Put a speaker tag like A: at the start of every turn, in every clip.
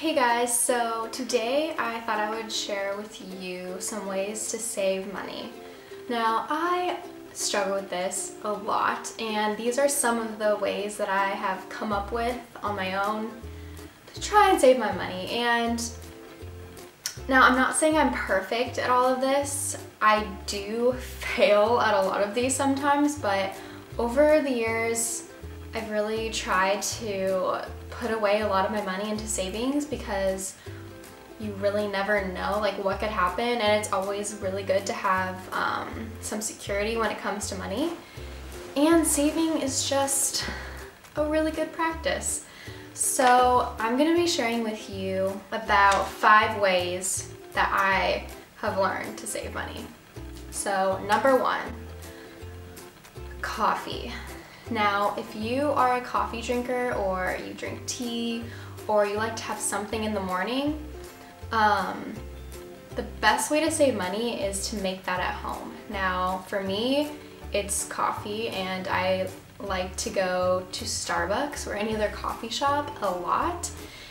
A: Hey guys, so today I thought I would share with you some ways to save money. Now, I struggle with this a lot, and these are some of the ways that I have come up with on my own to try and save my money. And now, I'm not saying I'm perfect at all of this. I do fail at a lot of these sometimes, but over the years, I've really tried to put away a lot of my money into savings because you really never know like what could happen, and it's always really good to have some security when it comes to money. And saving is just a really good practice. So I'm gonna be sharing with you about 5 ways that I have learned to save money. So number 1, coffee. Now, if you are a coffee drinker or you drink tea or you like to have something in the morning, the best way to save money is to make that at home. Now, for me, it's coffee, and I like to go to Starbucks or any other coffee shop a lot,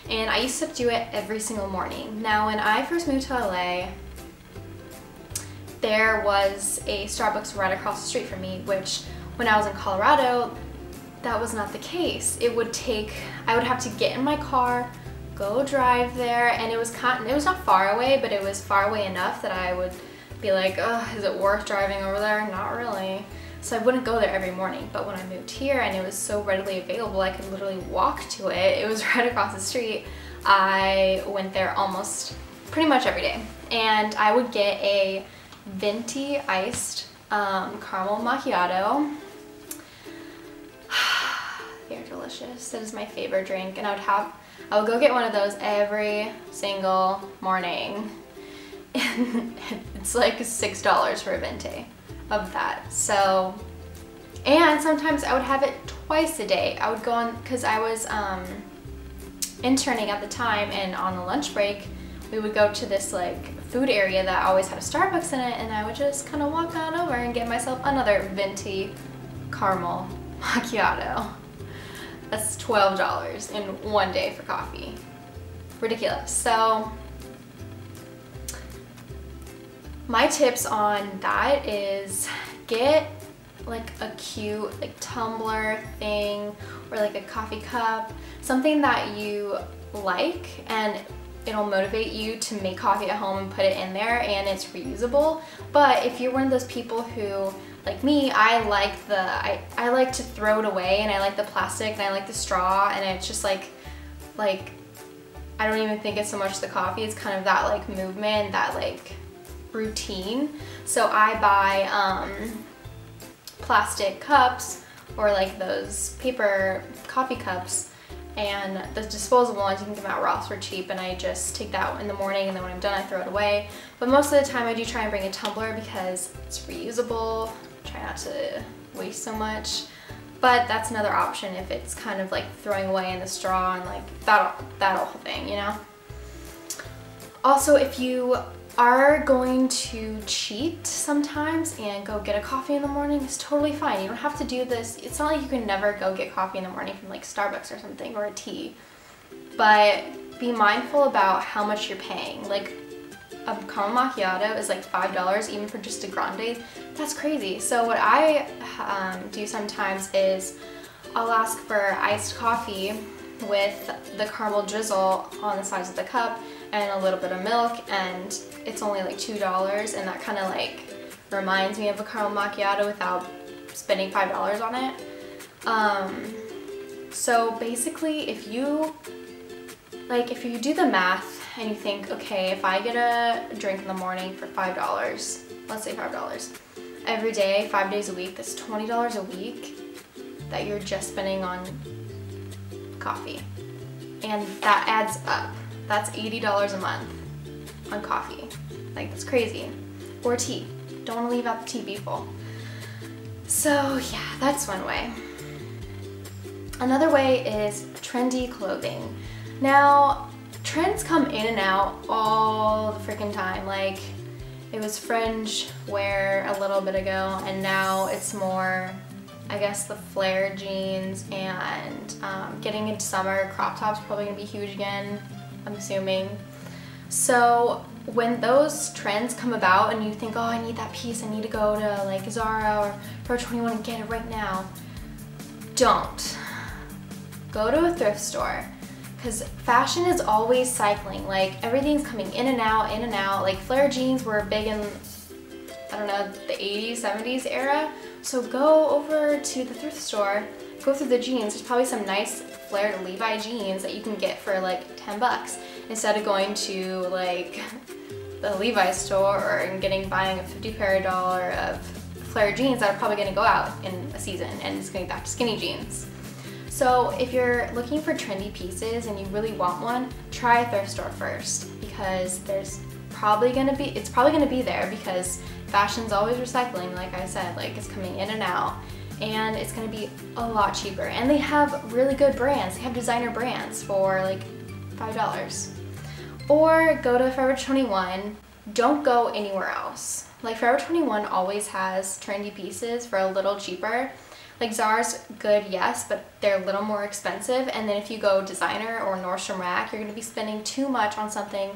A: and I used to do it every single morning. Now, when I first moved to LA, there was a Starbucks right across the street from me, which when I was in Colorado, that was not the case. I would have to get in my car, go drive there, and it was not far away, but it was far away enough that I would be like, oh, is it worth driving over there? Not really. So I wouldn't go there every morning. But when I moved here and it was so readily available, I could literally walk to it. It was right across the street. I went there pretty much every day. And I would get a venti iced caramel macchiato. They're delicious. That is my favorite drink, and I would go get one of those every single morning. And it's like $6 for a venti of that. So, and sometimes I would have it twice a day. I would go on, because I was interning at the time, and on the lunch break we would go to this like food area that always had a Starbucks in it, and I would just kind of walk on over and get myself another venti caramel macchiato. That's $12 in one day for coffee. Ridiculous. So my tips on that is get like a cute like tumbler thing, or like a coffee cup, something that you like, and it'll motivate you to make coffee at home and put it in there, and it's reusable. But if you're one of those people who, like me, I like to throw it away, and I like the plastic, and I like the straw, and it's just like I don't even think it's so much the coffee, it's kind of that like movement, that like routine. So I buy plastic cups, or like those paper coffee cups, and the disposable ones you can get them at Ross for cheap, and I just take that in the morning, and then when I'm done I throw it away. But most of the time I do try and bring a tumbler because it's reusable. Try not to waste so much, but that's another option if it's kind of like throwing away in the straw and like that whole thing, you know? Also, if you are going to cheat sometimes and go get a coffee in the morning, it's totally fine. You don't have to do this. It's not like you can never go get coffee in the morning from like Starbucks or something, or a tea, but be mindful about how much you're paying. Like a caramel macchiato is like $5 even for just a grande. That's crazy. So what I do sometimes is I'll ask for iced coffee with the caramel drizzle on the sides of the cup and a little bit of milk, and it's only like $2, and that kind of like reminds me of a caramel macchiato without spending $5 on it. So basically, if you do the math and you think, okay, if I get a drink in the morning for $5, let's say $5 every day, 5 days a week, that's $20 a week that you're just spending on coffee, and that adds up. That's $80 a month on coffee. Like, that's crazy. Or tea. Don't want to leave out the tea, people. So yeah, that's one way. Another way is trendy clothing. Now, trends come in and out all the freaking time. Like, it was fringe wear a little bit ago, and now it's more I guess the flare jeans, and getting into summer, crop tops probably gonna be huge again. I'm assuming. So when those trends come about and you think, oh, I need that piece, I need to go to like Zara or Forever 21 and get it right now, don't. Go to a thrift store, because fashion is always cycling. Like everything's coming in and out, in and out. Like flare jeans were big in, I don't know, the 80s, 70s era. So go over to the thrift store, go through the jeans. There's probably some nice flared Levi jeans that you can get for like 10 bucks instead of going to like the Levi store or buying a $50 of flare jeans that are probably going to go out in a season and it's going back to skinny jeans. So if you're looking for trendy pieces and you really want one, try a thrift store first, because it's probably going to be there, because fashion's always recycling, like I said, like it's coming in and out, and it's going to be a lot cheaper. And they have really good brands. They have designer brands for like $5. Or go to Forever 21. Don't go anywhere else. Like Forever 21 always has trendy pieces for a little cheaper. Like Zara's good, yes, but they're a little more expensive. And then if you go designer or Nordstrom Rack, you're gonna be spending too much on something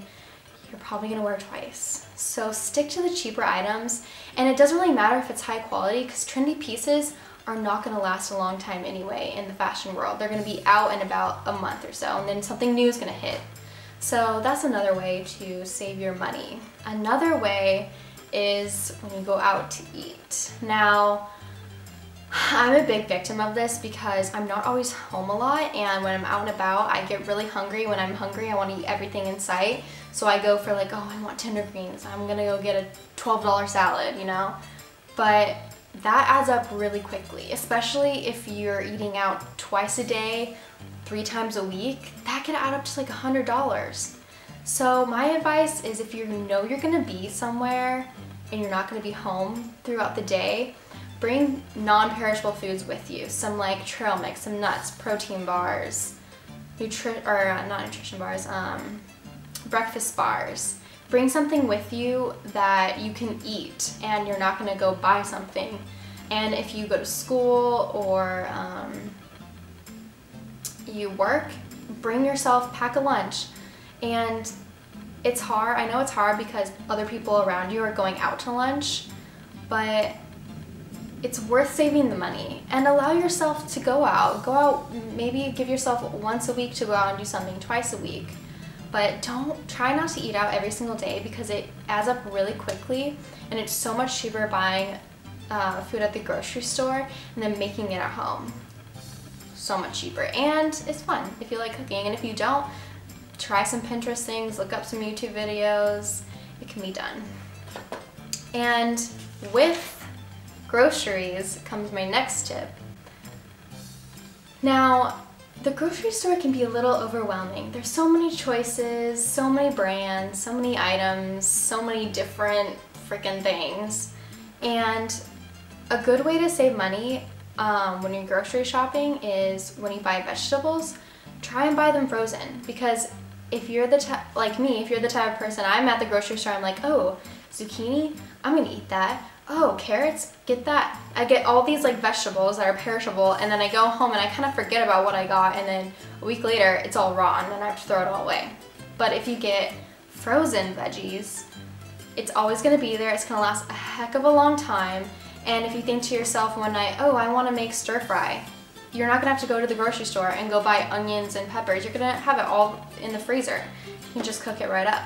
A: you're probably gonna wear twice. So stick to the cheaper items. And it doesn't really matter if it's high quality, because trendy pieces are not gonna last a long time anyway in the fashion world. They're gonna be out in about a month or so, and then something new is gonna hit. So that's another way to save your money. Another way is when you go out to eat. Now, I'm a big victim of this because I'm not always home a lot, and when I'm out and about, I get really hungry. When I'm hungry, I want to eat everything in sight. So I go for like, oh, I want tender greens. I'm gonna go get a $12 salad, you know? But that adds up really quickly, especially if you're eating out twice a day, 3 times a week. That can add up to like $100. So my advice is, if you know you're gonna be somewhere and you're not gonna be home throughout the day, bring non-perishable foods with you. Some like trail mix, some nuts, protein bars, not nutrition bars, breakfast bars. Bring something with you that you can eat and you're not gonna go buy something. And if you go to school or you work, pack a lunch. And it's hard, I know it's hard because other people around you are going out to lunch, but it's worth saving the money, and allow yourself to go out, maybe give yourself once a week to go out and do something, twice a week. But try not to eat out every single day, because it adds up really quickly, and it's so much cheaper buying food at the grocery store and then making it at home. So much cheaper, and it's fun if you like cooking. And if you don't, try some Pinterest things, look up some YouTube videos. It can be done. And with groceries comes my next tip. Now, the grocery store can be a little overwhelming. There's so many choices, so many brands, so many items, so many different freaking things. And a good way to save money when you're grocery shopping is when you buy vegetables, try and buy them frozen. Because if you're the type, like me, if you're the type of person, I'm at the grocery store, I'm like, oh, zucchini, I'm gonna eat that. Oh, carrots, get that. I get all these like vegetables that are perishable, and then I go home and I kind of forget about what I got, and then a week later it's all raw and then I have to throw it all away. But if you get frozen veggies, it's always gonna be there, it's gonna last a heck of a long time. And if you think to yourself one night, oh, I wanna make stir fry, you're not gonna have to go to the grocery store and go buy onions and peppers. You're gonna have it all in the freezer. You can just cook it right up.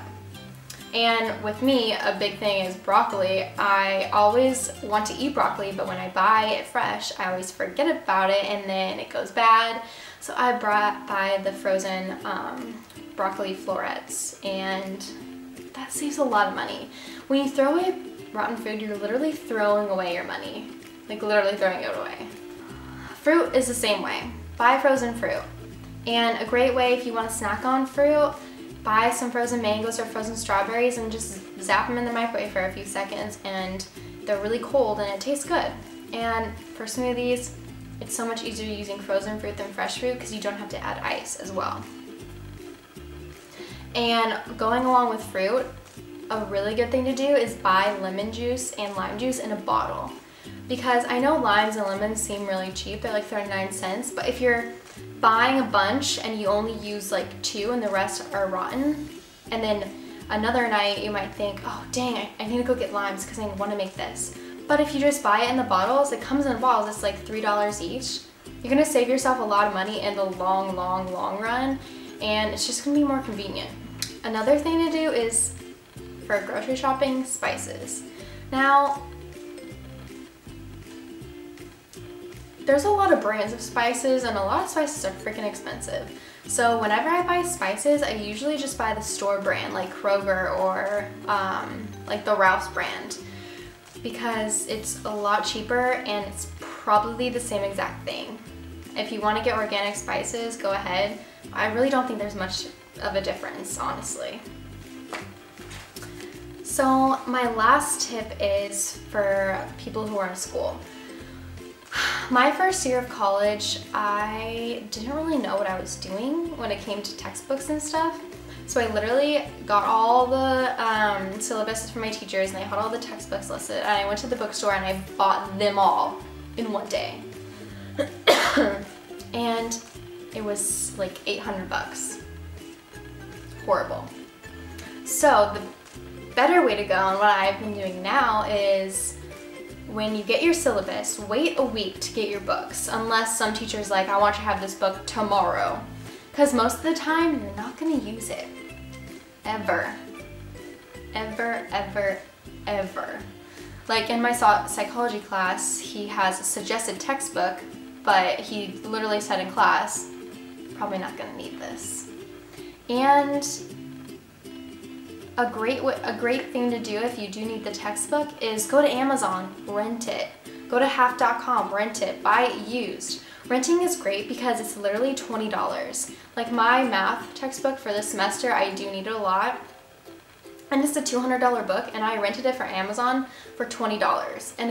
A: And with me, a big thing is broccoli. I always want to eat broccoli, but when I buy it fresh, I always forget about it and then it goes bad. So I buy the frozen broccoli florets, and that saves a lot of money. When you throw away rotten food, you're literally throwing away your money. Like literally throwing it away. Fruit is the same way. Buy frozen fruit. And a great way if you want to snack on fruit, buy some frozen mangoes or frozen strawberries and just zap them in the microwave for a few seconds, and they're really cold and it tastes good. And for smoothies, it's so much easier using frozen fruit than fresh fruit because you don't have to add ice as well. And going along with fruit, a really good thing to do is buy lemon juice and lime juice in a bottle. Because I know limes and lemons seem really cheap, they're like 39 cents, but if you're buying a bunch and you only use like 2 and the rest are rotten. And then another night you might think, oh dang, I need to go get limes because I want to make this. But if you just buy it in the bottles, it comes in bottles, it's like $3 each. You're gonna save yourself a lot of money in the long run, and it's just gonna be more convenient. Another thing to do is, for grocery shopping, spices. Now, there's a lot of brands of spices, and a lot of spices are freaking expensive. So whenever I buy spices, I usually just buy the store brand, like Kroger or like the Ralph's brand, because it's a lot cheaper and it's probably the same exact thing. If you want to get organic spices, go ahead. I really don't think there's much of a difference, honestly. So my last tip is for people who are in school. My first year of college, I didn't really know what I was doing when it came to textbooks and stuff. So I literally got all the syllabuses from my teachers, and I had all the textbooks listed, and I went to the bookstore and I bought them all in one day. And it was like 800 bucks. Horrible. So the better way to go, and what I've been doing now, is when you get your syllabus, wait a week to get your books, unless some teacher's like, I want you to have this book tomorrow. Because most of the time, you're not gonna use it. Ever. Ever, ever, ever. Like in my psychology class, he has a suggested textbook, but he literally said in class, probably not gonna need this. And a great thing to do if you do need the textbook is go to Amazon, rent it. Go to half.com, rent it, buy it used. Renting is great because it's literally $20. Like my math textbook for this semester, I do need it a lot. And it's a $200 book, and I rented it for Amazon for $20. And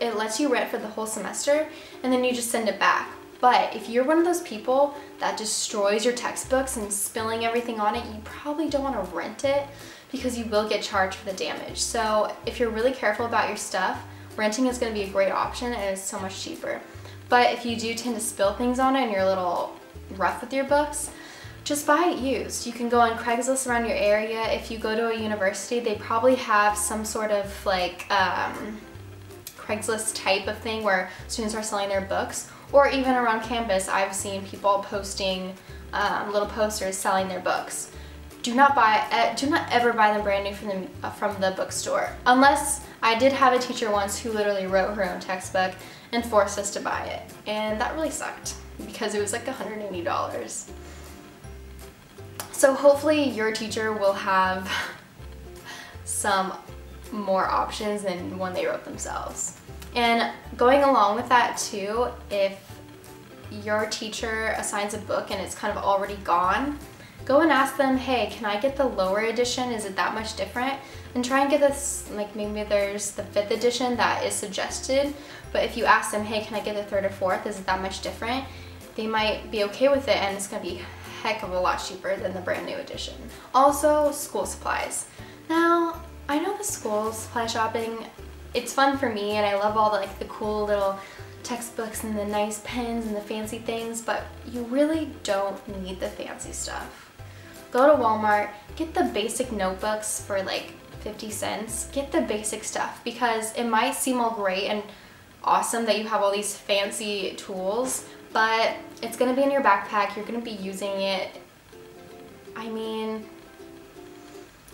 A: it lets you rent for the whole semester, and then you just send it back. But if you're one of those people that destroys your textbooks and spilling everything on it, you probably don't want to rent it because you will get charged for the damage. So if you're really careful about your stuff, renting is going to be a great option, and it's so much cheaper. But if you do tend to spill things on it and you're a little rough with your books, just buy it used. You can go on Craigslist around your area. If you go to a university, they probably have some sort of like Craigslist type of thing where students are selling their books. Or even around campus, I've seen people posting little posters selling their books. Do not ever buy them brand new from the bookstore. Unless I did have a teacher once who literally wrote her own textbook and forced us to buy it. And that really sucked because it was like $180. So hopefully your teacher will have some more options than one they wrote themselves. And going along with that too, if your teacher assigns a book and it's kind of already gone, go and ask them, hey, can I get the lower edition? Is it that much different? And try and get this, like maybe there's the 5th edition that is suggested, but if you ask them, hey, can I get the 3rd or 4th? Is it that much different? They might be okay with it, and it's gonna be heck of a lot cheaper than the brand new edition. Also, school supplies. Now, I know the school supply shopping, it's fun for me, and I love all the cool little textbooks and the nice pens and the fancy things, but you really don't need the fancy stuff. Go to Walmart, get the basic notebooks for like 50 cents. Get the basic stuff because it might seem all great and awesome that you have all these fancy tools, but it's gonna be in your backpack, you're gonna be using it. I mean,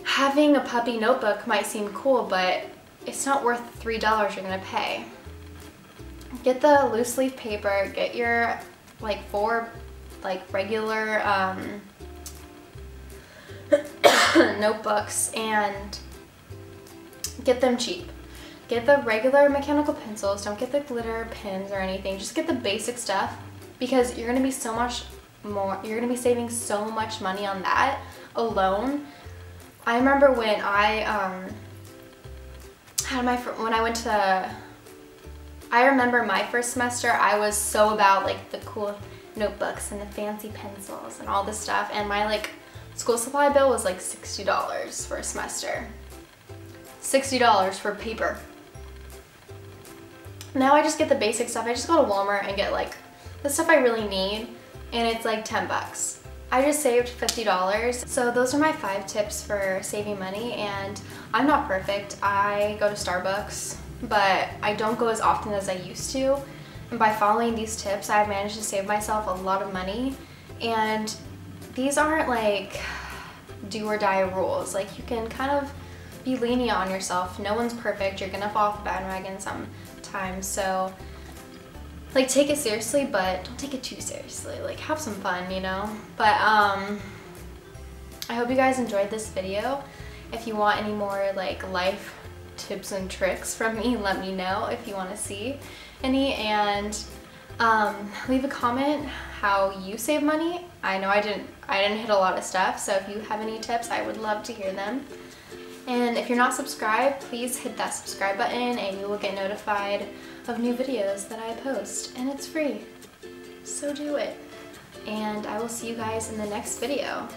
A: having a puppy notebook might seem cool, but it's not worth $3 you're gonna pay. Get the loose leaf paper, get your 4 regular notebooks and get them cheap. Get the regular mechanical pencils, don't get the glitter pens or anything, just get the basic stuff because you're gonna be so much more, you're gonna be saving so much money on that alone. I remember when I I remember my first semester, I was so about the cool notebooks and the fancy pencils and all this stuff, and my school supply bill was like $60 for a semester. $60 for paper. Now I just get the basic stuff. I just go to Walmart and get the stuff I really need. and it's like 10 bucks. I just saved $50. So those are my 5 tips for saving money, and I'm not perfect. I go to Starbucks, but I don't go as often as I used to. And by following these tips, I've managed to save myself a lot of money. And these aren't like do or die rules. Like, you can kind of be lenient on yourself. No one's perfect. You're gonna fall off the bandwagon sometimes. So like, take it seriously, but don't take it too seriously. Like, have some fun, you know? But I hope you guys enjoyed this video. If you want any more like life tips and tricks from me, let me know if you want to see any, and leave a comment how you save money. I know I didn't hit a lot of stuff, so if you have any tips, I would love to hear them. And if you're not subscribed, please hit that subscribe button and you will get notified of new videos that I post, and it's free, so do it. And I will see you guys in the next video.